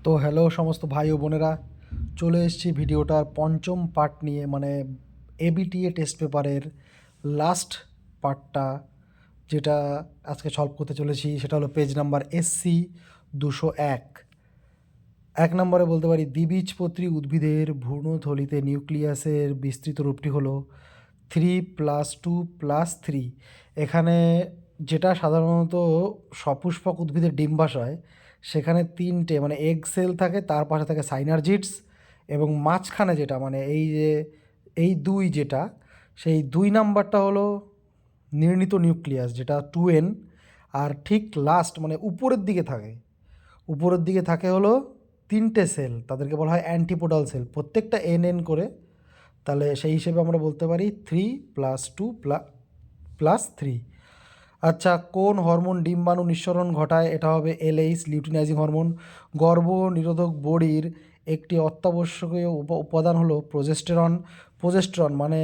তো হ্যালো সমস্ত ভাই ও বোনেরা, চলে এসেছি ভিডিওটার পঞ্চম পার্ট নিয়ে, মানে এবিটিএ টেস্ট পেপারের লাস্ট পার্টটা, যেটা আজকে সলভ করতে চলেছি। সেটা হলো পেজ নাম্বার SC 201। এক নম্বরে বলতে পারি, দ্বিবীজপত্রী উদ্ভিদের ভ্রূণথলিতে নিউক্লিয়াসের বিস্তৃত রূপটি হলো 3+2+3। এখানে যেটা সাধারণত সপুষ্পক উদ্ভিদের ডিম্বাশয়, সেখানে তিনটে মানে এগ সেল থাকে, তার পাশে থাকে সাইনার্জিডস, এবং মাঝখানে যেটা মানে এই দুই যেটা, সেই 2 নাম্বারটা হলো নির্ণীত নিউক্লিয়াস, যেটা 2N। আর ঠিক লাস্ট মানে উপরের দিকে থাকে হলো তিনটে সেল, তাদেরকে বলা হয় অ্যান্টিপোডাল সেল, প্রত্যেকটা NN করে। তাহলে সেই হিসেবে আমরা বলতে পারি 3+2+3। আচ্ছা, কোন হরমোন ডিম্বাণু নিঃসরণ ঘটায়? এটা হবে LH, লিউটিনাইজিং হরমোন। গর্ভ নিরোধক বড়ির একটি অত্যাবশ্যকীয় উপাদান হলো প্রোজেস্টেরন। প্রোজেস্টেরন মানে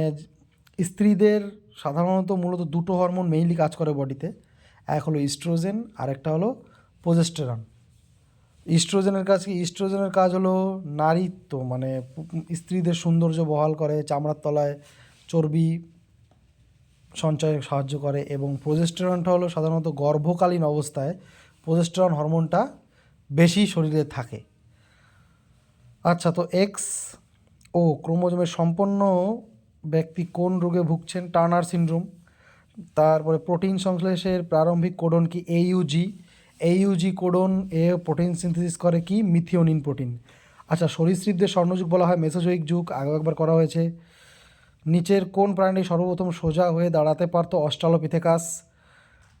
স্ত্রীদের সাধারণত মূলত দুটো হরমোন মেইনলি কাজ করে বডিতে, এক হলো ইস্ট্রোজেন আর একটা হলো প্রোজেস্টেরন। ইস্ট্রোজেনের কাজ কি? ইস্ট্রোজেনের কাজ হলো নারীত্ব, মানে স্ত্রীদের সৌন্দর্য বহাল করে, চামড়ার তলায় চর্বি সঞ্চয়ে সাহায্য করে। এবং প্রোজেস্টেরনটা হলো সাধারণত গর্ভকালীন অবস্থায় প্রোজেস্টেরন হরমোনটা বেশি শরীরে থাকে। আচ্ছা, তো এক্স ও ক্রোমোজোমের সম্পন্ন ব্যক্তি কোন রোগে ভুগছেন? Turner syndrome. তারপরে প্রোটিন সংশ্লেষের প্রারম্ভিক কোডন কি? AUG কোডন এ প্রোটিন সিনথেসিস করে কি? Methionine protein. আচ্ছা, সরীসৃপদের স্বর্ণযুগ বলা হয় মেসোজোয়িক যুগ, আগেও একবার করা হয়েছে। নিচের কোন প্রাণী সর্বপ্রথম সোজা হয়ে দাঁড়াতে পারত? অস্ট্রালোপিথেকাস।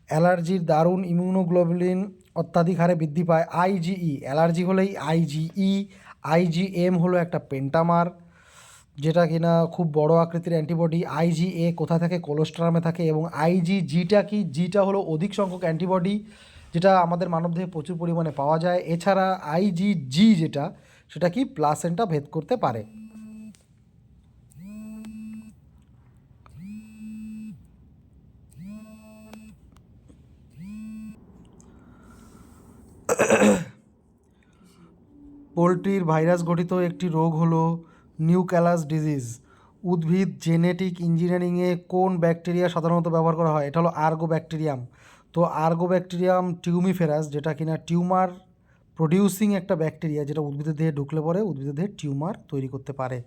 অ্যালার্জির দারুণ ইমিউনোগ্লোবুলিন অত্যাধিক হারে বৃদ্ধি পায়। IgE, অ্যালার্জি হলেই IgE। IgM হলো একটা পেন্টামার, যেটা কিনা খুব বড় আকৃতির অ্যান্টিবডি। IgA কোথা থাকে? কোলোস্ট্রামে থাকে। এবং IgGটা কি? জিটা হলো অধিক সংখ্যক অ্যান্টিবডি, যেটা আমাদের মানবদেহে প্রচুর পরিমাণে পাওয়া যায়। এছাড়া IgG যেটা, সেটা কি? প্লাসেন্টা ভেদ করতে পারে। পোলট্রির ভাইরাস ঘটিত একটি রোগ হলো নিউক্যালাস ডিজিজ। উদ্ভিদ জেনেটিক ইঞ্জিনিয়ারিংয়ে কোন ব্যাকটেরিয়া সাধারণত ব্যবহার করা হয়? এটা হলো আর্গোব্যাকটেরিয়াম। তো আর্গোব্যাকটেরিয়াম টিউমিফেরাস, যেটা কিনা টিউমার প্রডিউসিং একটা ব্যাকটেরিয়া, যেটা উদ্ভিদের দেহে ঢুকলে পরে উদ্ভিদের দেহে টিউমার তৈরি করতে পারে।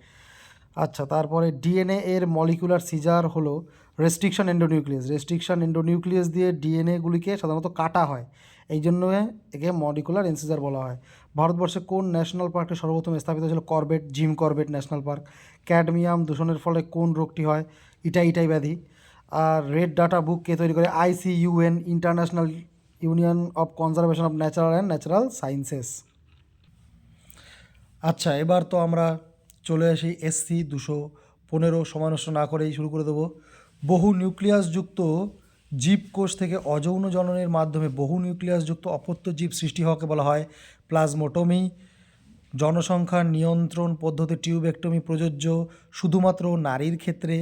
আচ্ছা, তারপরে ডিএনএ এর মলিকুলার সিজার হলো রেস্ট্রিকশন এন্ডোনিউক্লিয়াস। রেস্ট্রিকশন এন্ডোনিউক্লিয়াস দিয়ে ডিএনএগুলিকে সাধারণত কাটা হয়, এই জন্য একে মলিকুলার ইনসিজার বলা হয়। ভারতবর্ষে কোন ন্যাশনাল পার্কটি সর্বপ্রথম স্থাপিত হয়েছিল? Corbett, gym Corbett national park. Cadmium দূষণের ফলে কোন রোগটি হয়? ইটাই ব্যাধি। আর রেড ডাটা বুক কে তৈরি করে? ICUN, international union of conservation of natural and natural sciences. আচ্ছা, এবার তো আমরা চলে আসি SC 215। সময় নষ্ট না করেই শুরু করে দেবো। বহু নিউক্লিয়াসযুক্ত জীবকোষ থেকে অযৌন জননের মাধ্যমে বহু নিউক্লিয়াসযুক্ত অপত্য জীব সৃষ্টি হওয়াকে বলা হয় প্লাজমোটমি। জনসংখ্যা নিয়ন্ত্রণ পদ্ধতি টিউবেক্টমি প্রযোজ্য শুধুমাত্র নারীর ক্ষেত্রে।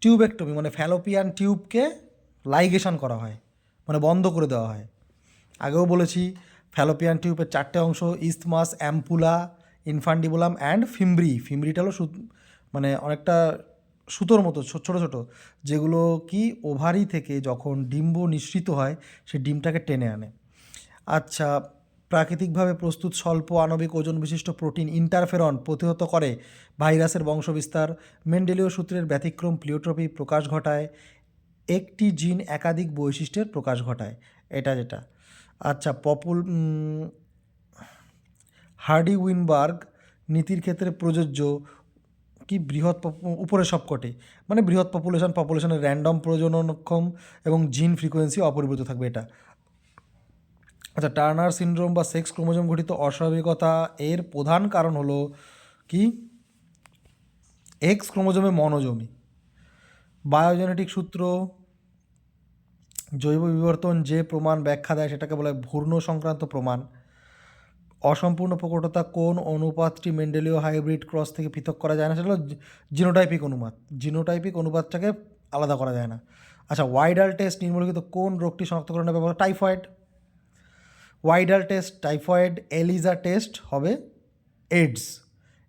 টিউবেক্টমি মানে ফ্যালোপিয়ান টিউবকে লাইগেশন করা হয়, মানে বন্ধ করে দেওয়া হয়। আগেও বলেছি, ফ্যালোপিয়ান টিউবের 4টে অংশ: ইস্থমাস, অ্যাম্পুলা, ইনফান্ডিবুলাম অ্যান্ড ফিমব্রি। ফিমব্রিটা হলো মানে অনেকটা সুতোর মতো ছোট ছোট, যেগুলো কি ওভারি থেকে যখন ডিম্ব নিঃসৃত হয়, সেই ডিমটাকে টেনে আনে। আচ্ছা, প্রাকৃতিকভাবে প্রস্তুত স্বল্প আণবিক ওজন বিশিষ্ট প্রোটিন ইন্টারফেরন প্রতিহত করে ভাইরাসের বংশবিস্তার। মেন্ডেলীয় সূত্রের ব্যতিক্রম প্লিওট্রপি প্রকাশ ঘটায়। একটি জিন একাধিক বৈশিষ্ট্যের প্রকাশ ঘটায়, এটা যেটা। আচ্ছা, হার্ডি উইনবার্গ নীতির ক্ষেত্রে প্রযোজ্য কি? উপরে সবকটি, মানে বৃহৎ পপুলেশনের র্যান্ডম প্রজননক্ষম এবং জিন ফ্রিকোয়েন্সি অপরিবর্তিত থাকবে, এটা। আচ্ছা, টার্নার সিনড্রোম বা সেক্স ক্রোমোজোম ঘটিত অস্বাভাবিকতা এর প্রধান কারণ হলো কি? এক্স ক্রোমোজোমে মনোজমি। বায়োজেনেটিক সূত্র জৈব বিবর্তন যে প্রমাণ ব্যাখ্যা দেয়, সেটাকে বলা হয় ভ্রূণ সংক্রান্ত প্রমাণ। অসম্পূর্ণ প্রকটতা কোন অনুপাতটি মেন্ডেলীয় হাইব্রিড ক্রস থেকে পৃথক করা যায় না? সেটা হলো জিনোটাইপিক অনুপাত। জিনোটাইপিক অনুপাতটাকে আলাদা করা যায় না। আচ্ছা, ওয়াইডাল টেস্ট নিম্নলিখিত কোন রোগটি শনাক্তকরণে ব্যবহার? Typhoid. Widal test typhoid, Eliza test হবে এইডস।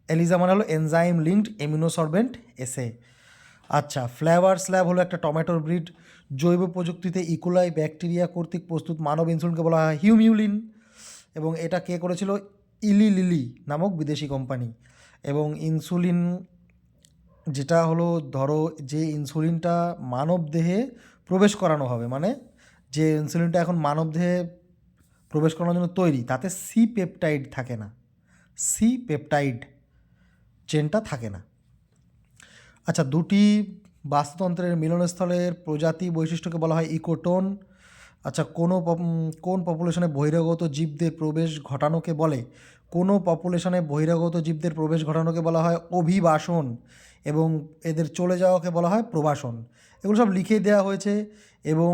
এলিজা মানে হলো এনজাইম লিঙ্কড ইমিউনোসরবেন্ট এসে। আচ্ছা, ফ্লেভার স্ল্যাব হলো একটা টমেটোর ব্রিড। জৈব প্রযুক্তিতে ইকোলাই ব্যাকটেরিয়া কর্তৃক প্রস্তুত মানব ইনসুলিনকে বলা হয় হিউমিউলিন, এবং এটা কে করেছিল? ইলি লিলি নামক বিদেশি কোম্পানি। এবং ইনসুলিন যেটা হলো, ধরো যে ইনসুলিনটা মানব দেহে প্রবেশ করানো হবে, মানে যে ইনসুলিনটা এখন মানব দেহে প্রবেশ করানোর জন্য তৈরি, তাতে সি পেপটাইড থাকে না, সি পেপটাইড চেনটা থাকে না। আচ্ছা, দুটি বাস্তুতন্ত্রের মিলনস্থলের প্রজাতি বৈশিষ্ট্যকে বলা হয় ইকোটোন। আচ্ছা, কোন পপুলেশনে বহিরাগত জীবদের প্রবেশ ঘটানোকে বলে? কোনো পপুলেশনে বহিরাগত জীবদের প্রবেশ ঘটানোকে বলা হয় অভিবাসন, এবং এদের চলে যাওয়াকে বলা হয় প্রবাসন। এগুলো সব লিখে দেওয়া হয়েছে, এবং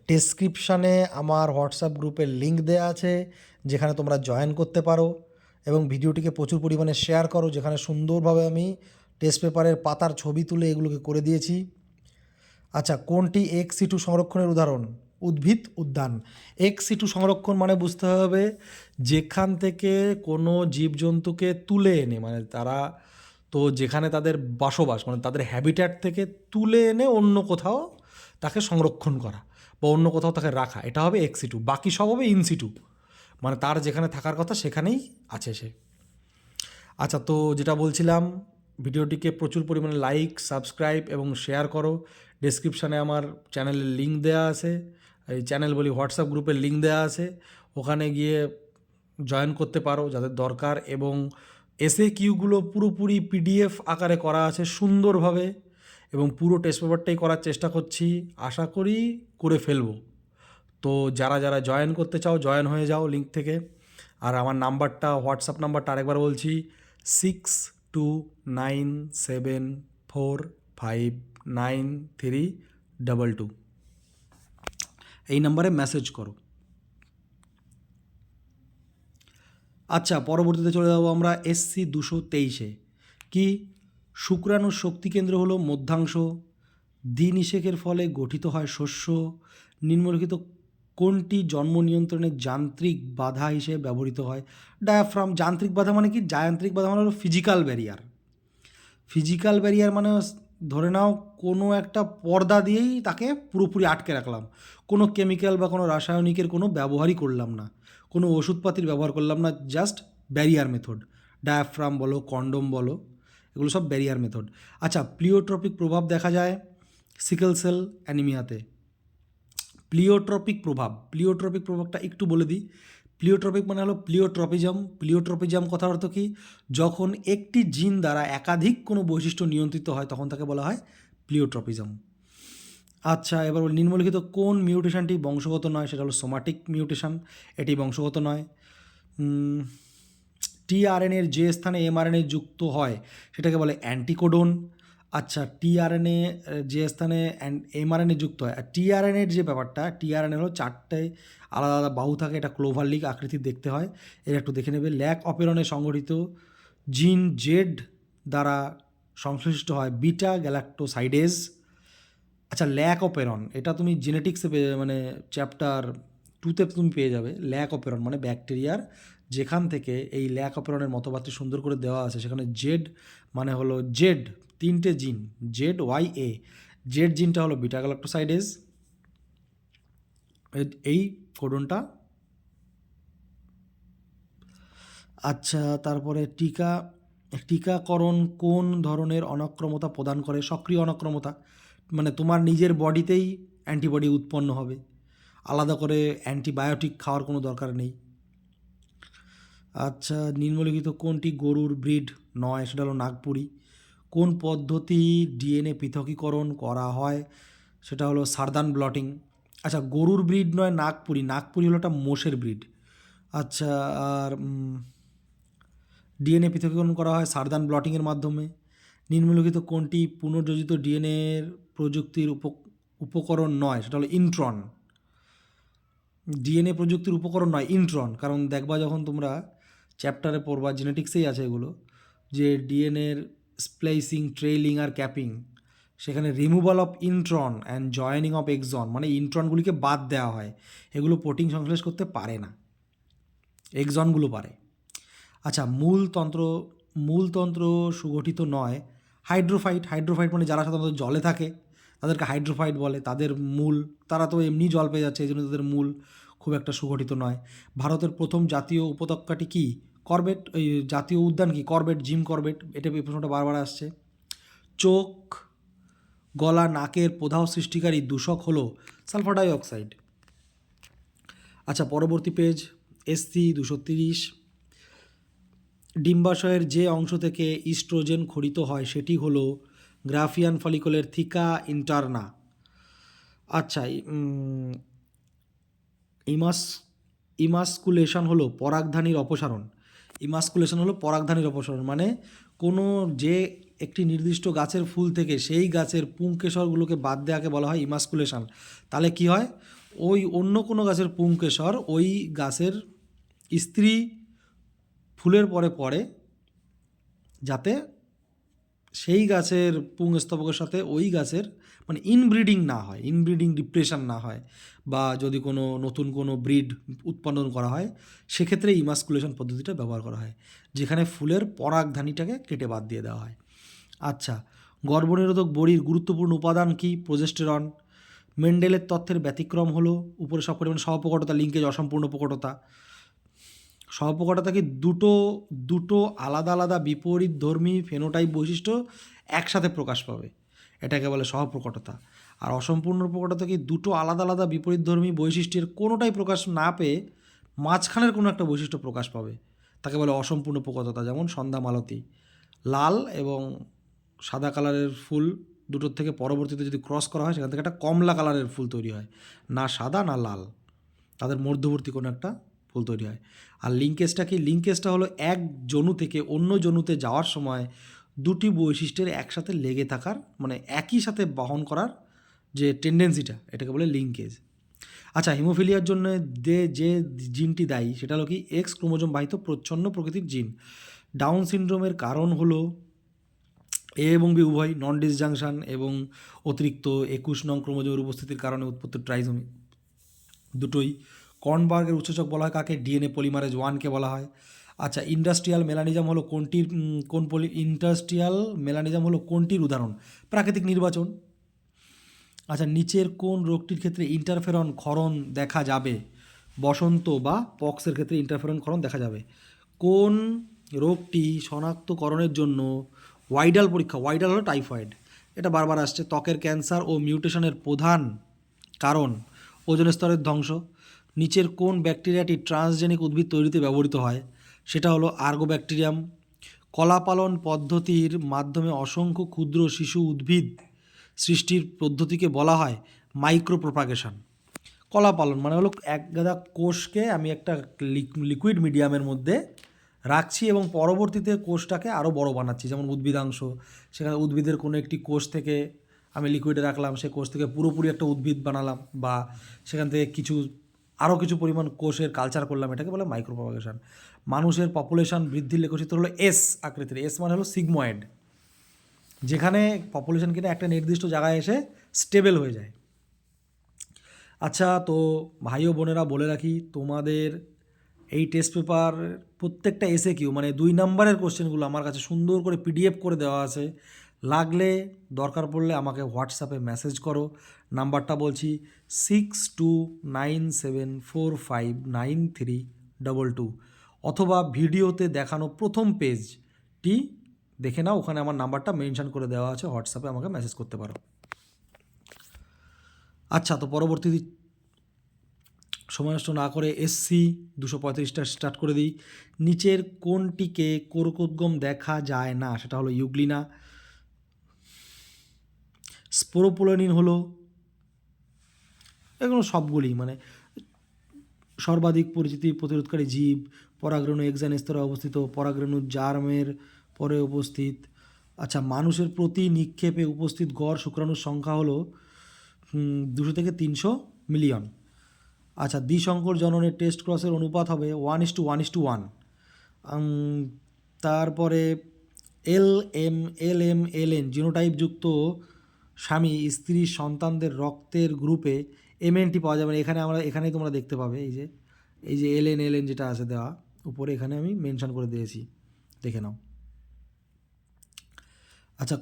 ডেসক্রিপশানে আমার হোয়াটসঅ্যাপ গ্রুপের লিঙ্ক দেওয়া আছে, যেখানে তোমরা জয়েন করতে পারো, এবং ভিডিওটিকে প্রচুর পরিমাণে শেয়ার করো, যেখানে সুন্দরভাবে আমি টেস্ট পেপারের পাতার ছবি তুলে এগুলোকে করে দিয়েছি। আচ্ছা, কোনটি এক্স-সিটু সংরক্ষণের উদাহরণ? উদ্ভিদ উদ্যান। এক্স-সিটু সংরক্ষণ মানে বুঝতে হবে যেখান থেকে কোনো জীবজন্তুকে তুলে এনে, মানে তারা তো যেখানে তাদের বসবাস, মানে তাদের হ্যাবিট্যাট থেকে তুলে এনে অন্য কোথাও তাকে সংরক্ষণ করা বা অন্য কোথাও তাকে রাখা, এটা হবে এক্স-সিটু। বাকি সব হবে ইন-সিটু, মানে তার যেখানে থাকার কথা সেখানেই আছে সে। আচ্ছা, তো যেটা বলছিলাম, ভিডিওটিকে প্রচুর পরিমাণে লাইক, সাবস্ক্রাইব এবং শেয়ার করো। ডেসক্রিপশানে আমার চ্যানেলের লিঙ্ক দেওয়া আছে, এই চ্যানেল বলি হোয়াটসঅ্যাপ গ্রুপের লিঙ্ক দেওয়া আছে, ওখানে গিয়ে জয়েন করতে পারো যাদের দরকার। এবং এসএ কিউগুলো পুরোপুরি পিডিএফ আকারে করা আছে সুন্দরভাবে, এবং পুরো টেস্ট পেপারটাই করার চেষ্টা করছি, আশা করি করে ফেলবো। তো যারা যারা জয়েন করতে চাও জয়েন হয়ে যাও লিঙ্ক থেকে। আর আমার নাম্বারটা, হোয়াটসঅ্যাপ নাম্বারটা আরেকবার বলছি, 6297459322। এই নাম্বারে মেসেজ করো। আচ্ছা, পরবর্তীতে চলে যাবো আমরা SC 223-এ। কি? শুক্রাণুর শক্তিকেন্দ্র হলো মধ্যাংশ। দ্বিনিষেকের ফলে গঠিত হয় শস্য। নিম্নলিখিত কোনটি জন্ম নিয়ন্ত্রণের যান্ত্রিক বাধা হিসেবে ব্যবহৃত হয়? ডায়াফ্রাম। যান্ত্রিক বাধা মানে কি? যান্ত্রিক বাধা মানে হলো ফিজিক্যাল ব্যারিয়ার। ফিজিক্যাল ব্যারিয়ার মানে ধরে নাও কোনো একটা পর্দা দিয়েই তাকে পুরোপুরি আটকে রাখলাম, কোনো কেমিক্যাল বা কোনো রাসায়নিকের কোনো ব্যবহারই করলাম না, কোনো ওষুধপাতির ব্যবহার করলাম না, জাস্ট ব্যারিয়ার মেথড। ডায়াফ্রাম বলো, কন্ডোম বলো, এগুলো সব ব্যারিয়ার মেথড। আচ্ছা, প্লিওট্রপিক প্রভাব দেখা যায় সিকেল সেল অ্যানিমিয়াতে। প্লিওট্রপিক প্রভাবটা একটু বলে দিই। প্লিওট্রপিক মানে হলো প্লিওট্রপিজম। প্লিওট্রপিজম কথার অর্থ কী? যখন একটি জিন দ্বারা একাধিক কোনো বৈশিষ্ট্য নিয়ন্ত্রিত হয় তখন তাকে বলা হয় প্লিওট্রপিজম। আচ্ছা, এবার নিম্নলিখিত কোন মিউটেশনটি বংশগত নয়? সেটা হলো সোমাটিক মিউটেশন, এটি বংশগত নয়। টিআরএনএর যে স্থানে এমআরএনএ যুক্ত হয় সেটাকে বলে অ্যান্টিকোডন। আচ্ছা, টিআরএনএ যে স্থানে এমআরএনএ যুক্ত হয়, আর টিআরএনএর যে ব্যাপারটা, টিআরএনএ হলো 4টে আলাদা আলাদা বাহু থাকে, এটা ক্লোভার লিক আকৃতির দেখতে হয়। এটা একটু দেখে নেবে। ল্যাক অপেরনে সংগঠিত জিন জেড দ্বারা সংশ্লিষ্ট হয় বিটা গ্যালাক্টোসাইডেজ। আচ্ছা, ল্যাক অপেরন, এটা তুমি জেনেটিক্সে মানে চ্যাপ্টার 2-তে তুমি পেয়ে যাবে। ল্যাক অপেরন মানে ব্যাকটেরিয়ার যেখান থেকে এই ল্যাক অপেরনের মতবাদটি সুন্দর করে দেওয়া আছে, সেখানে জেড মানে হলো জেড, 3টে জিন, জেড ওয়াই এ। জেড জিনটা হলো বিটা গ্যালাক্টোসাইডেজ, এই কোডনটা। আচ্ছা, তারপরে টিকাকরণ কোন ধরনের অনক্রমতা প্রদান করে? সক্রিয় অনক্রমতা, মানে তোমার নিজের বডিতেই অ্যান্টিবডি উৎপন্ন হবে, আলাদা করে অ্যান্টিবায়োটিক খাওয়ার কোনো দরকার নেই। আচ্ছা, নিম্নলিখিত কোনটি গরুর ব্রিড নয়? সেটা হলো নাগপুরি। কোন পদ্ধতি ডিএনএ পৃথকীকরণ করা হয়? সেটা হলো সারদান ব্লটিং। আচ্ছা, গরুর ব্রিড নয় নাগপুরি, নাগপুরি হলো একটা মোষের ব্রিড। আচ্ছা, আর ডিএনএ পৃথকীকরণ করা হয় সারদান ব্লটিংয়ের মাধ্যমে। নিম্নলিখিত কোনটি পুনর্যোজিত ডিএনএর প্রযুক্তির উপকরণ নয়? সেটা হলো ইন্ট্রন। ডিএনএ প্রযুক্তির উপকরণ নয়, ইন্ট্রন। কারণ দেখবা যখন তোমরা চ্যাপ্টারে পড়বা, জেনেটিক্সেই আছে এগুলো, যে ডিএনএর স্প্লাইসিং, ট্রেইলিং আর ক্যাপিং, সেখানে removal of intron and joining of exon, মানে ইন্ট্রনগুলিকে বাদ দেওয়া হয়, এগুলো প্রোটিন সংশ্লেষ করতে পারে না, এক্সনগুলো পারে। আচ্ছা, মূলতন্ত্র সুগঠিত নয়। হাইড্রোফাইট মানে যারা সাধারণত জলে থাকে তাদেরকে হাইড্রোফাইট বলে, তাদের মূল, তারা তো এমনি জল পেয়ে যাচ্ছে, এই জন্য তাদের মূল খুব একটা সুগঠিত নয়। ভারতের প্রথম জাতীয় উপত্যকাটি কি? করবেট। ওই জাতীয় উদ্যান কি? Corbett, Jim Corbett. এটা এই প্রশ্নটা বারবার আসছে। চোখ, গলা, নাকের প্রদাহ সৃষ্টিকারী দূষক হলো সালফার ডাই অক্সাইড। আচ্ছা, পরবর্তী পেজ SC 230। ডিম্বাশয়ের যে অংশ থেকে ইস্ট্রোজেন খরিত হয় সেটি হলো গ্রাফিয়ান ফলিকলের থিকা ইন্টারনা। আচ্ছা, ইমাস্কুলেশন হলো পরাগধানীর অপসারণ। মানে কোনো যে একটি নির্দিষ্ট গাছের ফুল থেকে সেই গাছের পুংকেশরগুলোকে বাদ দেওয়াকে বলা হয় ইমাস্কুলেশন। তাহলে কি হয়, ওই অন্য কোনো গাছের পুংকেশর ওই গাছের স্ত্রী ফুলের পরে পড়ে, যাতে সেই গাছের পুংস্তবকের সাথে ওই গাছের মানে ইনব্রিডিং না হয়, ইনব্রিডিং ডিপ্রেশন না হয়, বা যদি কোনো নতুন কোনো ব্রিড উৎপাদন করা হয় সেক্ষেত্রে ইমাস্কুলেশন পদ্ধতিটা ব্যবহার করা হয়, যেখানে ফুলের পরাগধানীটাকে কেটে বাদ দিয়ে দেওয়া হয়। আচ্ছা, গর্ভনিরোধক বড়ির গুরুত্বপূর্ণ উপাদান কি? প্রজেস্টেরন। মেন্ডেলের তথ্যের ব্যতিক্রম হলো উপরে সব পরিমাণ সহপ্রকটতা, লিঙ্কেজ, অসম্পূর্ণ প্রকটতা। সহপ্রকটতা কি? দুটো আলাদা আলাদা বিপরীতধর্মী ফেনোটাইপ বৈশিষ্ট্য একসাথে প্রকাশ পাবে, এটাকে বলে সহপ্রকটতা। আর অসম্পূর্ণ প্রকটতা কি? দুটো আলাদা আলাদা বিপরীতধর্মী বৈশিষ্ট্যের কোনোটাই প্রকাশ না পেয়ে মাঝখানের কোনো একটা বৈশিষ্ট্য প্রকাশ পাবে, তাকে বলে অসম্পূর্ণ প্রকটতা। যেমন সন্ধ্যা মালতী, লাল এবং সাদা কালারের ফুল দুটোর থেকে পরবর্তীতে যদি ক্রস করা হয় সেখান থেকে একটা কমলা কালারের ফুল তৈরি হয়, না সাদা না লাল, তাদের মধ্যবর্তী কোনো একটা ফুল তৈরি হয়। আর লিঙ্কেজটা কি? লিঙ্কেজটা হলো এক জনু থেকে অন্য জনুতে যাওয়ার সময় দুটি বৈশিষ্ট্যের একসাথে লেগে থাকার, মানে একই সাথে বহন করার যে টেন্ডেন্সিটা, এটাকে বলে লিঙ্কেজ। আচ্ছা, হিমোফিলিয়ার জন্য যে জিনটি দায়ী সেটা হলো কি? X ক্রোমোজোম বাহিত প্রচ্ছন্ন প্রকৃতির জিন। ডাউন সিনড্রোমের কারণ হলো A এবং B উভয়, নন ডিসজাংশন এবং অতিরিক্ত 21 নং ক্রোমোজোমের উপস্থিতির কারণে উৎপত্তি ট্রাইজোমি দুটোই। কর্নবার্গের উৎসেচক বলা হয় কাকে? DNA পলিমারেজ 1-কে বলা হয়। আচ্ছা, ইন্ডাস্ট্রিয়াল মেলানিজম হলো ইন্ডাস্ট্রিয়াল মেলানিজম হলো কোনটির উদাহরণ? প্রাকৃতিক নির্বাচন। আচ্ছা, নিচের কোন রোগটির ক্ষেত্রে ইন্টারফেরন ক্ষরণ দেখা যাবে? বসন্ত বা পক্সের ক্ষেত্রে ইন্টারফেরন ক্ষরণ দেখা যাবে। কোন রোগটি শনাক্তকরণের জন্য ওয়াইডাল পরীক্ষা? ওয়াইডাল হলো টাইফয়েড, এটা বারবার আসছে। ত্বকের ক্যান্সার ও মিউটেশনের প্রধান কারণ ওজোন স্তরের ধ্বংস। নিচের কোন ব্যাকটেরিয়াটি ট্রান্সজেনিক উদ্ভিদ তৈরিতে ব্যবহৃত হয়? সেটা হলো আর্গোব্যাকটেরিয়াম। কলাপালন পদ্ধতির মাধ্যমে অসংখ্য ক্ষুদ্র শিশু উদ্ভিদ সৃষ্টির পদ্ধতিকে বলা হয় মাইক্রো প্রপাগেশন। কলা পালন মানে হলো এক গাদা কোষকে আমি একটা লিকুইড মিডিয়ামের মধ্যে রাখছি এবং পরবর্তীতে কোষটাকে আরও বড় বানাচ্ছি, যেমন উদ্ভিদাংশ। সেখানে উদ্ভিদের কোনো একটি কোষ থেকে আমি লিকুইডে রাখলাম, সে কোষ থেকে পুরোপুরি একটা উদ্ভিদ বানালাম, বা সেখান থেকে আরও কিছু পরিমাণ কোষের কালচার করলাম, এটাকে বলে মাইক্রো প্রপাগেশন। মানুষের পপুলেশন বৃদ্ধির লেখচিত্র হলো S আকৃতির। S মানে হলো সিগময়েড, যেখানে পপুলেশন কিনা একটা নির্দিষ্ট জায়গায় এসে স্টেবল হয়ে যায়। আচ্ছা, তো ভাই ও বোনেরা বলে রাখি, তোমাদের এই টেস্ট পেপার প্রত্যেকটা SAQ মানে 2 নম্বরের কোশ্চেনগুলো আমার কাছে সুন্দর করে PDF করে দেওয়া আছে। লাগলে দরকার পড়লে আমাকে হোয়াটসঅ্যাপে মেসেজ করো। নাম্বারটা বলছি 6297459322, অথবা ভিডিওতে দেখানো প্রথম পেজটি দেখে নাও, ওখানে আমার নাম্বারটা মেনশন করে দেওয়া আছে, হোয়াটসঅ্যাপে আমাকে মেসেজ করতে পারো। আচ্ছা, তো পরবর্তী সময় নষ্ট না করে SC 235টা স্টার্ট করে দিই। নিচের কোনটিকে কোরকোদ্গম দেখা যায় না? সেটা হলো ইউগ্লিনা। স্পোরোপোলনিন হলো, এগুলো সবগুলি মানে সর্বাধিক পরিচিতি প্রতিরোধকারী জীব। পরাগরেণু এক্সান স্তরে অবস্থিত, পরাগরেণু জার্মের পরে উপস্থিত। আচ্ছা, মানুষের প্রতি নিক্ষেপে উপস্থিত গড় শুক্রাণুর সংখ্যা হলো 200 থেকে 300 মিলিয়ন। আচ্ছা, দ্বিসংকর জননের টেস্ট ক্রসের অনুপাত হবে 1:1:1। তারপরে LM LN জিনোটাইপযুক্ত স্বামী স্ত্রীর সন্তানদের রক্তের গ্রুপে এমএনটি পাওয়া যাবে না। এখানেই তোমরা দেখতে পাবে এই যে এলএন যেটা আছে দেওয়া উপরে, এখানে আমি মেনশন করে দিয়েছি, দেখে নাও। আচ্ছা,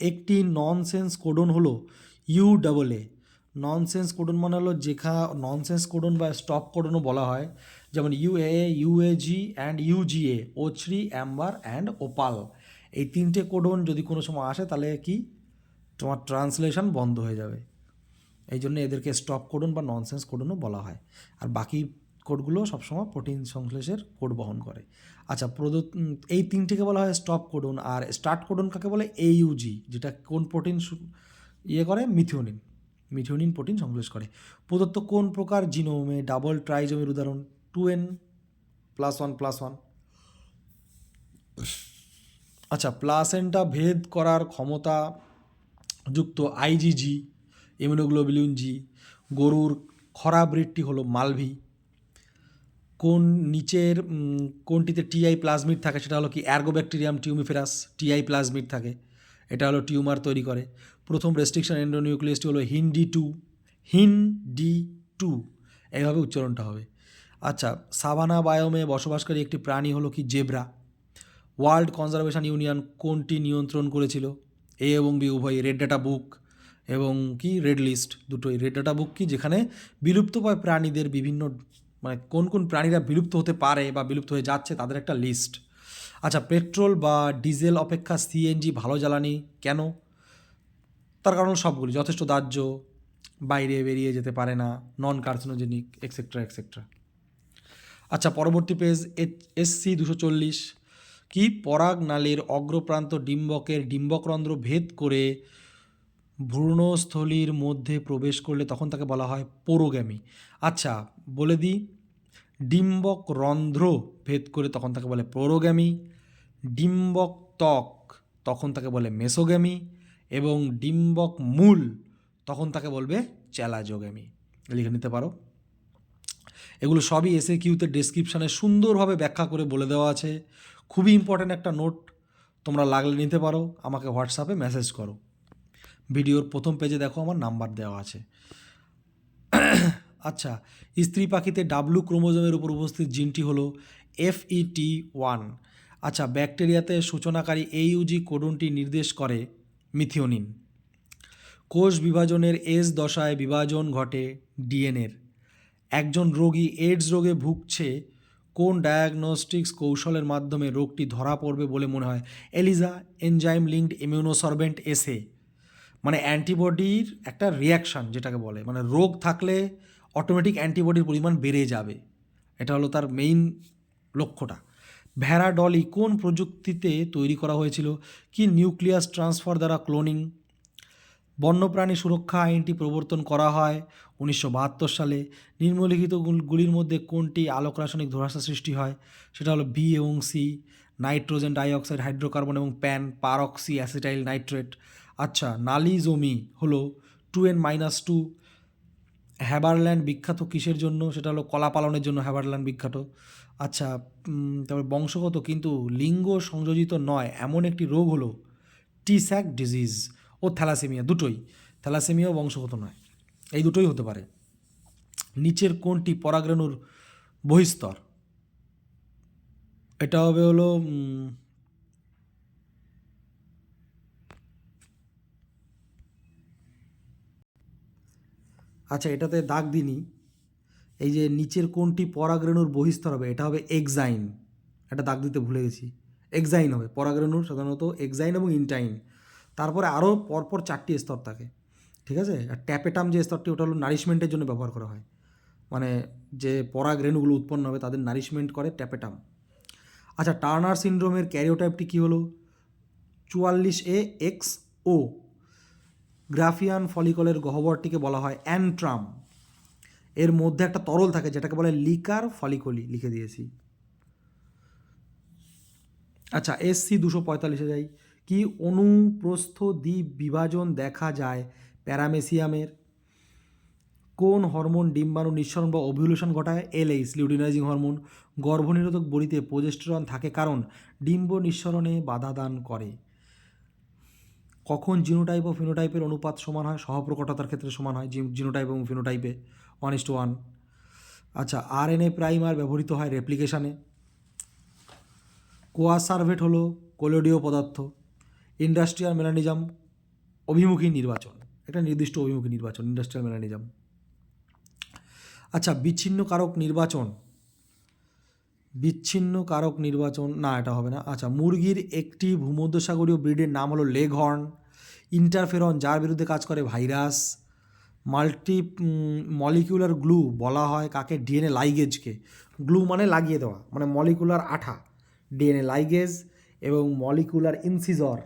একটি ননসেন্স কোডন হলো UAA। ননসেন্স কোডন মানে হলো ননসেন্স কোডন বা স্টপ কোডনও বলা হয়, যেমন UAA, UAG and UGA, O3, Amber and opal. এই তিনটে কোডন যদি কোনো সময় আসে তাহলে কি তোমার ট্রান্সলেশন বন্ধ হয়ে যাবে, এই জন্য এদেরকে স্টপ কোডন বা ননসেন্স কোডনও বলা হয়। আর বাকি কোডগুলো সবসময় প্রোটিন সংশ্লেষের কোড বহন করে। আচ্ছা, এই তিনটিকে বলা হয় স্টপ কোডন। আর স্টার্ট কোডন কাকে বলে? AUG, যেটা কোন প্রোটিন করে? মিথিওনিন প্রোটিন সংশ্লেষ করে। প্রদত্ত কোন প্রকার জিনোমে ডাবল ট্রাইজোমের উদাহরণ? 2n+1+1। আচ্ছা, প্লাসেন্টা ভেদ করার ক্ষমতা যুক্ত IgG, ইমিউনোগ্লোবিলিন G। গরুর খরা ব্রিডটি হলো মালভি। কোনটিতে TI প্লাজমিড থাকে? সেটা হলো কি অ্যার্গোব্যাকটেরিয়াম টিউমিফেরাস, TI প্লাজমিড থাকে, এটা হলো টিউমার তৈরি করে। প্রথম রেস্ট্রিকশন এন্ডোনিউক্লিয়াসটি হলো HIND2, এইভাবে উচ্চারণটা হবে। আচ্ছা, সাভানা বায়োমে বসবাসকারী একটি প্রাণী হলো কি জেব্রা। ওয়ার্ল্ড কনজারভেশন ইউনিয়ন কোনটি নিয়ন্ত্রণ করেছিল? A এবং B উভয়ই। রেড ডাটা বুক এবং কি রেড লিস্ট, দুটোই। রেড ডাটা বুক কি? যেখানে বিলুপ্তপ্রায় প্রাণীদের বিভিন্ন, মানে কোন কোন প্রাণীরা বিলুপ্ত হতে পারে বা বিলুপ্ত হয়ে যাচ্ছে তাদের একটা লিস্ট। আচ্ছা, পেট্রোল বা ডিজেল অপেক্ষা CNG ভালো জ্বালানি কেন? তার কারণ সবগুলি যথেষ্ট দাহ্য, বাইরে বেরিয়ে যেতে পারে না, নন কার্সিনোজেনিক, এক্সেট্রা এক্সেট্রা। আচ্ছা, পরবর্তী পেজ SC 240। কি? পরাগনালীর অগ্রপ্রান্ত ডিম্বকের ডিম্বকরন্ধ্র ভেদ করে ভ্রূণস্থলীর মধ্যে প্রবেশ করলে তখন তাকে বলা হয় পোরোগ্যামি। আচ্ছা, বলে দিই, ডিম্বক রন্ধ্র ভেদ করে তখন তাকে বলে পোরোগ্যামি, ডিম্বক ত্বক তখন তাকে বলে মেসোগ্যামি, এবং ডিম্বক মূল তখন তাকে বলবে চ্যালাজোগ্যামি। লিখে নিতে পারো। এগুলো সবই SAQতে ডেসক্রিপশানে সুন্দরভাবে ব্যাখ্যা করে বলে দেওয়া আছে। খুবই ইম্পর্ট্যান্ট একটা নোট, তোমরা লাগলে নিতে পারো, আমাকে হোয়াটসঅ্যাপে মেসেজ করো। ভিডিওর প্রথম পেজে দেখো আমার নাম্বার দেওয়া আছে। আচ্ছা, স্ত্রী পাখিতে W ক্রোমোজোমের উপর উপস্থিত জিনটি হলো FET1। আচ্ছা, ব্যাকটেরিয়াতে সূচনাকারী AUG কোডনটি নির্দেশ করে মিথিওনিন। কোষ বিভাজনের S দশায় বিভাজন ঘটে DNA-র। একজন রোগী এইডস রোগে ভুগছে, কোন ডায়াগনস্টিক্স কৌশলের মাধ্যমে রোগটি ধরা পড়বে বলে মনে হয়? ELISA, এনজাইম লিঙ্কড ইমিউনোসরবেন্ট assay, মানে অ্যান্টিবডির একটা রিয়াকশান যেটাকে বলে, মানে রোগ থাকলে অটোমেটিক অ্যান্টিবডির পরিমাণ বেড়ে যাবে, এটা হলো তার মেইন লক্ষ্যটা। ভেড়া ডলি কোন প্রযুক্তিতে তৈরি করা হয়েছিল? কি নিউক্লিয়াস ট্রান্সফার দ্বারা ক্লোনিং। বন্যপ্রাণী সুরক্ষা আইনটি প্রবর্তন করা হয় 1972 সালে। নিম্নলিখিতগুলির মধ্যে কোনটি আলোক রাসায়নিক ধূরাশা সৃষ্টি হয়? সেটা হলো B এবং C, নাইট্রোজেন ডাইঅক্সাইড, হাইড্রোকার্বন এবং পারক্সি অ্যাসিটাইল নাইট্রেট। আচ্ছা, নালিজোমি হলো 2n-2। হ্যাবারল্যান্ড বিখ্যাত কিসের জন্য? সেটা হলো কলা পালনের জন্য হ্যাবারল্যান্ড বিখ্যাত। আচ্ছা, তারপরে বংশগত কিন্তু লিঙ্গ সংযোজিত নয় এমন একটি রোগ হলো Tay-Sachs ডিজিজ ও থ্যালাসেমিয়া, দুটোই। থ্যালাসেমিয়াও বংশগত নয়, এই দুটোই হতে পারে। নিচের কোনটি পরাগরেণুর বহিস্তর? এটা হবে হলো আচ্ছা, এটাতে দাগ দিনি, এই যে নিচের কোনটি পরাগরেণুর বহিস্তর হবে, এটা হবে এক্সাইন। এটা দাগ দিতে ভুলে গেছি, এক্সাইন হবে পরাগরেণুর, সাধারণত এক্সাইন এবং ইনটাইন। তারপরে আরও পরপর 4টি স্তর থাকে, ঠিক আছে। আর ট্যাপেটাম যে স্তরটি, ওটা হলো নারিশমেন্টের জন্য ব্যবহার করা হয়, মানে যে পরাগরেণুগুলো উৎপন্ন হবে তাদের নারিশমেন্ট করে ট্যাপেটাম। আচ্ছা, টার্নার সিনড্রোমের ক্যারিওটাইপটি কী হলো? 44AXO। গ্রাফিয়ান ফলিকলের গহ্বরটিকে বলা হয় অ্যান্ট্রাম। এর মধ্যে একটা তরল থাকে যেটাকে বলে লিকার ফলিকলি, লিখে দিয়েছি। আচ্ছা, SC 245-এ যাই। কি অনুপ্রস্থ দ্বীপ বিভাজন দেখা যায় প্যারামেসিয়ামের? কোন হরমোন ডিম্বাণু নিঃসরণ বা ওভিউলেশন ঘটায়? LH, luteinizing hormone. গর্ভনিরোধক বড়িতে প্রজেস্টেরন থাকে কারণ ডিম্ব নিঃসরণে বাধা দান করে। কখন জিনোটাইপ ও ফিনোটাইপের অনুপাত সমান হয়? সহপ্রকটতার ক্ষেত্রে সমান হয় জিনোটাইপ এবং ফিনোটাইপে 1:1। আচ্ছা, আরএনএ প্রাইমার ব্যবহৃত হয় রেপ্লিকেশানে। কোয়াসার্ভেট হলো কোলোডীয় পদার্থ। ইন্ডাস্ট্রিয়াল মেলানিজম অভিমুখী নির্বাচন, একটা নির্দিষ্ট অভিমুখী নির্বাচন ইন্ডাস্ট্রিয়াল মেলানিজম। আচ্ছা, বিচ্ছিন্ন কারক নির্বাচন না, এটা হবে না। আচ্ছা, মুরগির একটি ভূমধ্যসাগরীয় ব্রিডের নাম হলো লেগহর্ন। ইন্টারফেরন যার বিরুদ্ধে কাজ করে ভাইরাস। মলিকিউলার গ্লু বলা হয় কাকে? ডিএনএ লাইগেজকে। গ্লু মানে লাগিয়ে দেওয়া, মানে মলিকুলার আঠা, ডিএনএ লাইগেজ। এবং মলিকুলার ইনসিজর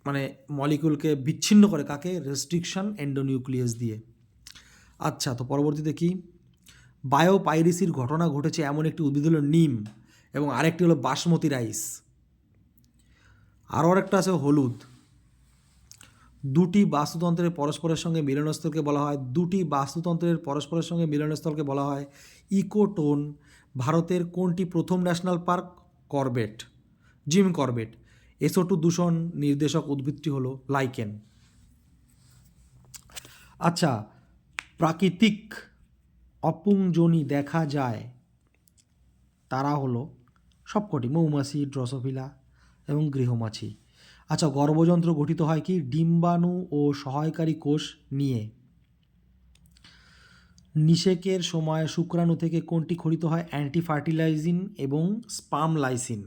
মানে মলিকুলকে বিচ্ছিন্ন করে কাকে? রেস্ট্রিকশন এন্ডোনিউক্লিয়াস দিয়ে। আচ্ছা, তো পরবর্তীতে কি? বায়োপাইরেসির ঘটনা ঘটেছে এমন একটি উদ্ভিদ হলো নিম, এবং আরেকটি হলো বাসমতি রাইস। আরও আরেকটা আছে হলুদ। দুটি বাস্তুতন্ত্রের পরস্পরের সঙ্গে মিলনস্থলকে বলা হয় ইকোটোন। ভারতের কোনটি প্রথম national park? Corbett, Jim Corbett. SO2 দূষণ নির্দেশক উদ্ভিদটি হলো লাইকেন। আচ্ছা, প্রাকৃতিক অপুংজনি দেখা যায় তারা হলো সবকটি: মৌমাছি, ড্রসোফিলা এবং গৃহমাছি। আচ্ছা, গর্ভযন্ত্র গঠিত হয় কি? ডিম্বাণু ও সহায়কারী কোষ নিয়ে। নিষেকের সময় শুক্রাণু থেকে কোনটি খরিত হয়? অ্যান্টিফার্টিলাইজিন এবং স্পার্ম লাইসিন।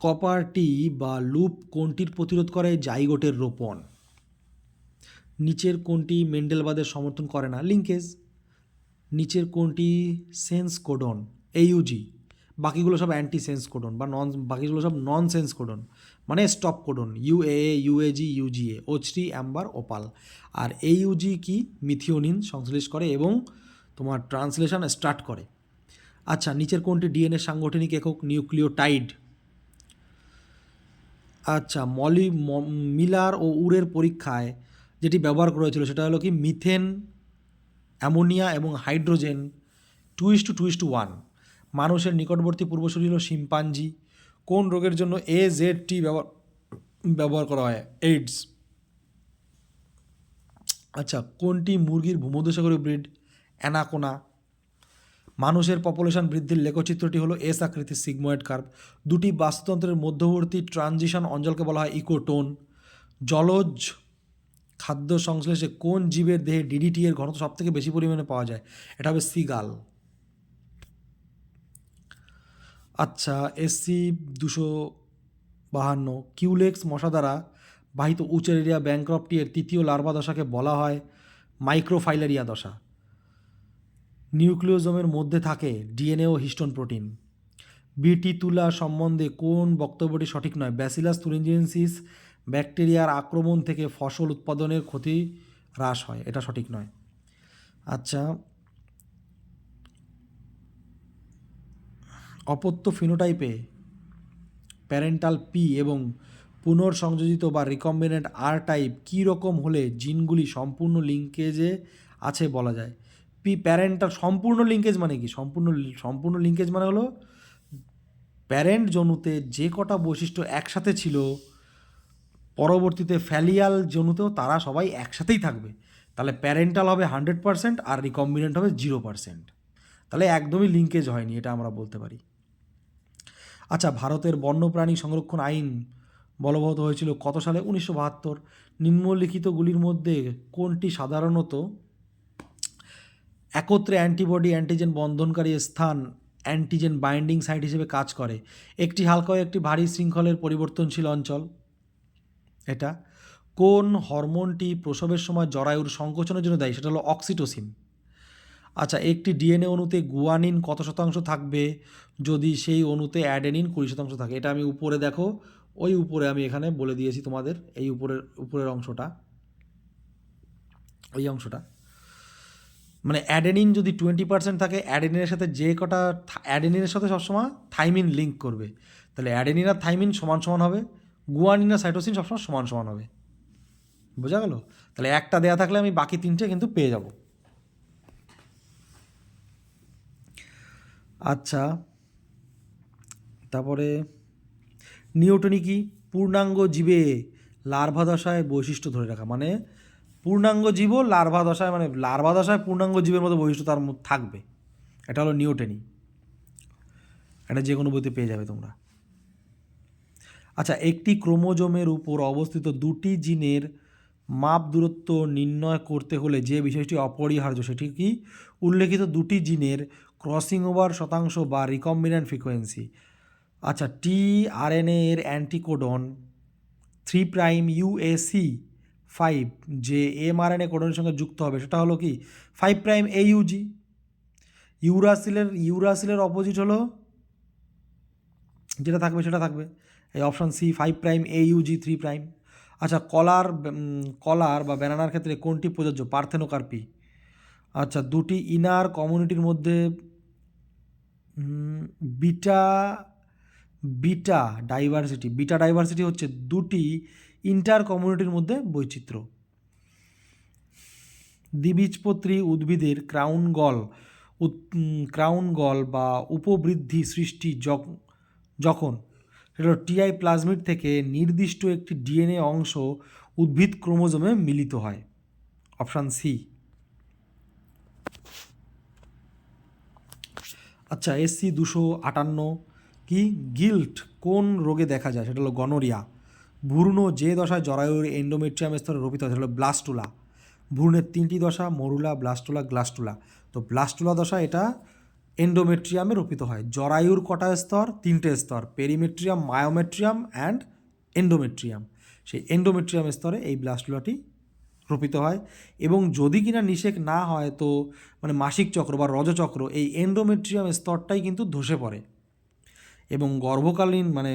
কপারটি বা লুপ কোনটির প্রতিরোধ করে? জাইগোটের রোপণ। নিচের কোনটি মেন্ডেলবাদের সমর্থন করে না? লিঙ্কেজ। নিচের কোনটি সেন্স কোডন? AUG। বাকিগুলো সব অ্যান্টি সেন্স কোডন বা বাকিগুলো সব নন সেন্স কোডন, মানে stop codon. UAA, UAG, UGA, O3, amber, opal. আর AUG কি? মিথিওনিন সংশ্লেষ করে এবং তোমার ট্রান্সলেশন স্টার্ট করে। আচ্ছা, নিচের কোনটি ডিএনএ সাংগঠনিক একক? নিউক্লিওটাইড। আচ্ছা, মিলার ও উরের পরীক্ষায় যেটি ব্যবহার করা হয়েছিল সেটা হলো কি? মিথেন, অ্যামোনিয়া এবং হাইড্রোজেন 2:1। মানুষের নিকটবর্তী পূর্বসূরি হলো শিম্পাঞ্জি। কোন রোগের জন্য AZT ব্যবহার করা হয়? এইডস। আচ্ছা, কোনটি মুরগির ভূমধ্যসাগরীয় ব্রিড? অ্যানাকোনা। মানুষের পপুলেশন বৃদ্ধির লেখচিত্রটি হলো S আকৃতির সিগময়েড কার্ভ। দুটি বাস্তুতন্ত্রের মধ্যবর্তী ট্রানজিশন অঞ্চলকে বলা হয় ইকোটোন। জলজ খাদ্য সংশ্লেষে কোন জীবের দেহে DDT এর ঘনত্ব সবথেকে বেশি পরিমাণে পাওয়া যায়? এটা হবে সিগাল। আচ্ছা, SC252 কিউলেক্স মশা দ্বারা বাহিত উচেরিয়া ব্যাংক্রপ্টি এর তৃতীয় লার্ভা দশাকে বলা হয় মাইক্রোফাইলারিয়া দশা। নিউক্লিওজোমের মধ্যে থাকে ডিএনএ ও হিস্টোন প্রোটিন। বিটি তুলা সম্বন্ধে কোন বক্তব্যটি সঠিক নয়? ব্যাসিলাস তুরিনজিয়েন্সিস ব্যাকটেরিয়ার আক্রমণ থেকে ফসল উৎপাদনের ক্ষতি হ্রাস হয়, এটা সঠিক নয়। আচ্ছা, অপত্য ফিনোটাইপে প্যারেন্টাল P এবং পুনর্সংযোজিত বা রিকম্বিনেন্ট R টাইপ কী রকম হলে জিনগুলি সম্পূর্ণ লিঙ্কেজে আছে বলা যায়? প্যারেন্টাল সম্পূর্ণ লিঙ্কেজ মানে কি? সম্পূর্ণ লিঙ্কেজ মানে হলো প্যারেন্ট জনুতে যে কটা বৈশিষ্ট্য একসাথে ছিল পরবর্তীতে ফ্যালিয়াল জনুতেও তারা সবাই একসাথেই থাকবে। তাহলে প্যারেন্টাল হবে 100% আর রিকম্বিনেন্ট হবে 0%। তাহলে একদমই লিঙ্কেজ হয়নি, এটা আমরা বলতে পারি। আচ্ছা, ভারতের বন্যপ্রাণী সংরক্ষণ আইন বলবৎ হয়েছিল কত সালে? 1972। নিম্নলিখিতগুলির মধ্যে কোনটি সাধারণত একত্রে অ্যান্টিবডি অ্যান্টিজেন বন্ধনকারী স্থান অ্যান্টিজেন বাইন্ডিং সাইট হিসেবে কাজ করে? একটি হালকা ও একটি ভারী শৃঙ্খলের পরিবর্তনশীল অঞ্চল। এটা কোন হরমোনটি প্রসবের সময় জরায়ুর সংকোচনের জন্য দায়ী? সেটা হলো অক্সিটোসিন। আচ্ছা, একটি ডিএনএ অণুতে গুয়ানিন কত শতাংশ থাকবে যদি সেই অণুতে অ্যাডেনিন 20% থাকে? এটা আমি উপরে দেখো, ওই উপরে আমি এখানে বলে দিয়েছি তোমাদের, এই উপরের অংশটা, ওই অংশটা মানে অ্যাডেনিন যদি 20% থাকে, অ্যাডেনিনের সাথে অ্যাডেনিনের সাথে সবসময় থাইমিন লিঙ্ক করবে, তাহলে অ্যাডেনিন আর থাইমিন সমান সমান হবে, গুয়ানিন আর সাইটোসিন সবসময় সমান সমান হবে। বোঝা গেল? তাহলে একটা দেয়া থাকলে আমি বাকি তিনটে কিন্তু পেয়ে যাব। আচ্ছা, তারপরে নিওটনি কি? পূর্ণাঙ্গ জীবে লার্ভা দশায় বৈশিষ্ট্য ধরে রাখা, মানে পূর্ণাঙ্গ জীবও লার্ভা দশায়, মানে লার্ভা দশায় পূর্ণাঙ্গ জীবের মতো বৈশিষ্ট্য তার মধ্যে থাকবে, এটা হলো নিওটেনি। এটা যে কোনো বইতে পেয়ে যাবে তোমরা। আচ্ছা, একটি ক্রোমোজোমের উপর অবস্থিত দুটি জিনের মাপ দূরত্ব নির্ণয় করতে হলে যে বিষয়টি অপরিহার্য সেটি কি? উল্লেখিত দুটি জিনের ক্রসিং ওভার শতাংশ বা রিকম্বিন্যান্ট ফ্রিকোয়েন্সি। আচ্ছা, টিআরএনএ এর অ্যান্টিকোডন 3'UAC5 যে এমআরএনএ কোডনের সঙ্গে যুক্ত হবে সেটা হলো কি 5'AUG। ইউরাসিলের অপোজিট হলো যেটা থাকবে সেটা থাকবে এই অপশান সি 5'AUG3'। আচ্ছা, কলার বা ব্যানানার ক্ষেত্রে কোনটি প্রযোজ্য? পার্থেনোকার্পি। আচ্ছা, দুটি ইনার কমিউনিটির মধ্যে বিটা বিটা ডাইভার্সিটি হচ্ছে দুটি ইন্টার কমিউনিটির মধ্যে বৈচিত্র্য। দ্বিবীজপত্রী উদ্ভিদের ক্রাউন গল বা উপবৃদ্ধি সৃষ্টি যখন সেটা টিআই প্লাজমিড থেকে নির্দিষ্ট একটি ডিএনএ অংশ উদ্ভিদ ক্রোমোজোমে মিলিত হয়, অপশান সি। আচ্ছা, SC 258 কি? গিল্ট কোন রোগে দেখা যায়? সেটা হলো গনোরিয়া। ভ্রূণ যে দশায় জরায়ুর এন্ডোমেট্রিয়াম স্তরে রোপিত হয় সেটা হলো ব্লাস্টুলা। ভ্রূণের 3টি দশা, মরুলা, ব্লাস্টুলা, গ্লাস্টুলা। তো ব্লাস্টুলা দশা এটা এন্ডোমেট্রিয়ামে রোপিত হয়। জরায়ুর কটা স্তর? 3টে স্তর, পেরিমেট্রিয়াম, মায়োমেট্রিয়াম অ্যান্ড এন্ডোমেট্রিয়াম। সেই এন্ডোমেট্রিয়াম স্তরে এই ব্লাস্টুলাটি রোপিত হয়, এবং যদি কিনা নিষেক না হয় তো মানে মাসিক চক্র বা রজচক্র এই এন্ডোমেট্রিয়াম স্তরটাই কিন্তু ধসে পড়ে, এবং গর্ভকালীন মানে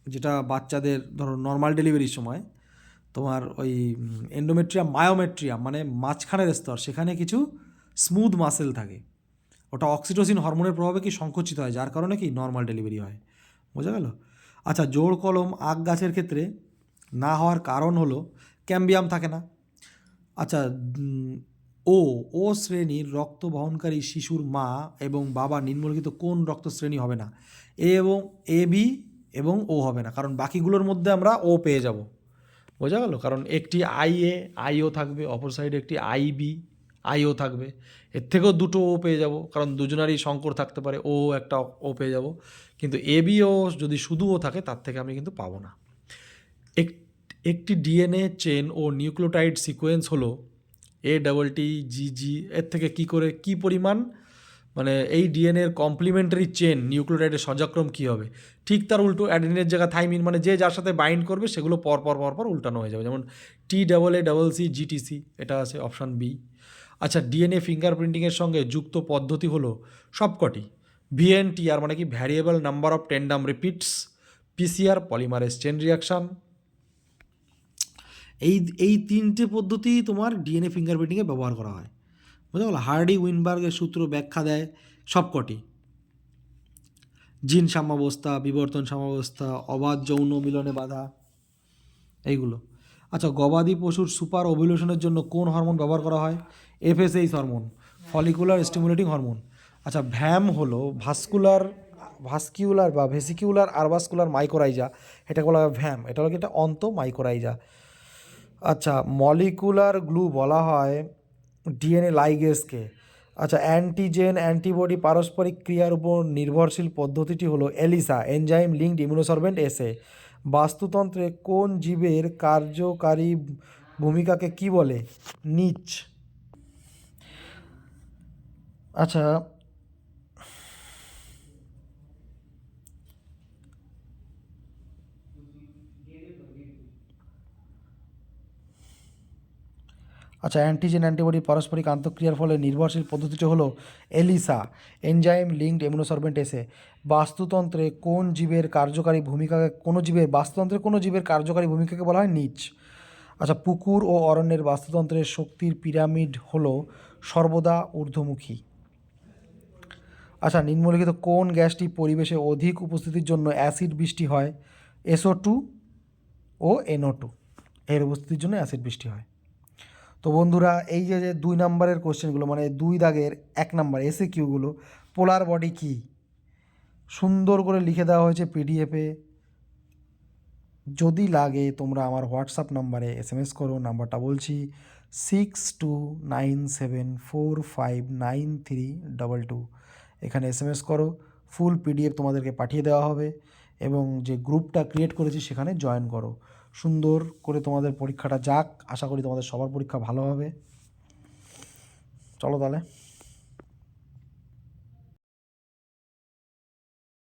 যেটা বাচ্চাদের ধরো নর্মাল ডেলিভারির সময় তোমার ওই মায়োমেট্রিয়াম মানে মাঝখানের স্তর, সেখানে কিছু স্মুথ মাসেল থাকে, ওটা অক্সিটোসিন হরমোনের প্রভাবে কি সংকুচিত হয়, যার কারণে কি নর্মাল ডেলিভারি হয়। বোঝা গেল? আচ্ছা, জোড় কলম আখ গাছের ক্ষেত্রে না হওয়ার কারণ হলো ক্যাম্বিয়াম থাকে না। আচ্ছা, ও শ্রেণীর রক্ত বহনকারী শিশুর মা এবং বাবা নিম্নলিখিত কোন রক্ত শ্রেণী হবে না? বি এবং ও হবে না, কারণ বাকিগুলোর মধ্যে আমরা ও পেয়ে যাব। বোঝা গেল? কারণ একটি আইও থাকবে, অপর সাইডে একটি আইও থাকবে, এর থেকেও দুটো ও পেয়ে যাব, কারণ দুজনারই সংকর থাকতে পারে, একটা ও পেয়ে যাব। কিন্তু ও যদি শুধু ও থাকে তার থেকে আমি কিন্তু পাবো না। একটি ডিএনএ চেন ও নিউক্লিওটাইড সিকোয়েন্স হলো ATTGG এর থেকে কী পরিমাণ, মানে এই ডিএনএর কমপ্লিমেন্টারি চেন নিউক্লিওটাইডের সজাক্রম কী হবে? ঠিক তার উল্টো, অ্যাডেনিনের জায়গা থাইমিন, মানে যে যার সাথে বাইন্ড করবে সেগুলো পরপর উল্টানো হয়ে যাবে, যেমন TAACGTC, এটা আছে অপশান বি। আচ্ছা, ডিএনএ ফিঙ্গারপ্রিন্টিংয়ের সঙ্গে যুক্ত পদ্ধতি হলো সবকটি। VNTR মানে কি? Variable number of tandem repeats. PCR polymerase chain reaction. এই 3টে পদ্ধতি তোমার ডিএনএ ফিঙ্গারপ্রিন্টিংয়ে ব্যবহার করা হয়। বুঝতে পারলো? হার্ডি উইনবার্গের সূত্র ব্যাখ্যা দেয় সবকটি। জিন সাম্যাবস্থা, বিবর্তন সাম্যাবস্থা, অবাধ যৌন মিলনে বাধা, এইগুলো। আচ্ছা, গবাদি পশুর সুপার ওভুলেশনের জন্য কোন হরমোন ব্যবহার করা হয়? FSH hormone, follicular stimulating hormone. আচ্ছা, ভ্যাম হলো ভাস্কিউলার বা ভেসিকিউলার আরভাস্কুলার মাইকোরাইজা, এটা বলা হয় ভ্যাম, এটা হলো কি একটা অন্ত মাইকোরাইজা। আচ্ছা, মলিকুলার গ্লু বলা হয় ডিএনএ লাইগেজকে। আচ্ছা, অ্যান্টিজেন অ্যান্টিবডি পারস্পরিক ক্রিয়ার উপর নির্ভরশীল পদ্ধতিটি হলো ELISA, এনজাইম লিঙ্কড ইমিউনোসরবেন্ট এসে। বাস্তুতন্ত্রে কোন জীবের কার্যকারী ভূমিকাকে কি বলে? নিচ। আচ্ছা, অ্যান্টিজেন অ্যান্টিবডি পারস্পরিক আন্তঃক্রিয়ার ফলে নির্ভরশীল পদ্ধতিটি হলো ELISA, এনজাইম লিঙ্কড ইমিউনোসরবেন্ট এসে। বাস্তুতন্ত্রে কোন জীবের কার্যকারী ভূমিকাকে বলা হয় নিচ। আচ্ছা, পুকুর ও অরণ্যের বাস্তুতন্ত্রের শক্তির পিরামিড হলো সর্বদা ঊর্ধ্বমুখী। আচ্ছা, নিম্নলিখিত কোন গ্যাসটি পরিবেশে অধিক উপস্থিতির জন্য অ্যাসিড বৃষ্টি হয়? SO2 ও NO2 এর উপস্থিতির জন্য অ্যাসিড বৃষ্টি হয়। তো বন্ধুরা, এই যে 2 নম্বরের কোশ্চেনগুলো, মানে 2 দাগের 1 নম্বর SAQগুলো, পোলার বডি কি সুন্দর করে লিখে দেওয়া হয়েছে PDFে, যদি লাগে তোমরা আমার হোয়াটসঅ্যাপ নাম্বারে এসএমএস করো, নাম্বারটা বলছি 6297459322। এখানে এসএমএস করো, ফুল পিডিএফ তোমাদেরকে পাঠিয়ে দেওয়া হবে এবং যে গ্রুপটা ক্রিয়েট করেছি সেখানে জয়েন করো। সুন্দর করে তোমাদের পরীক্ষাটা যাক, আশা করি তোমাদের সবার পরীক্ষা ভালো হবে। চলো তাহলে।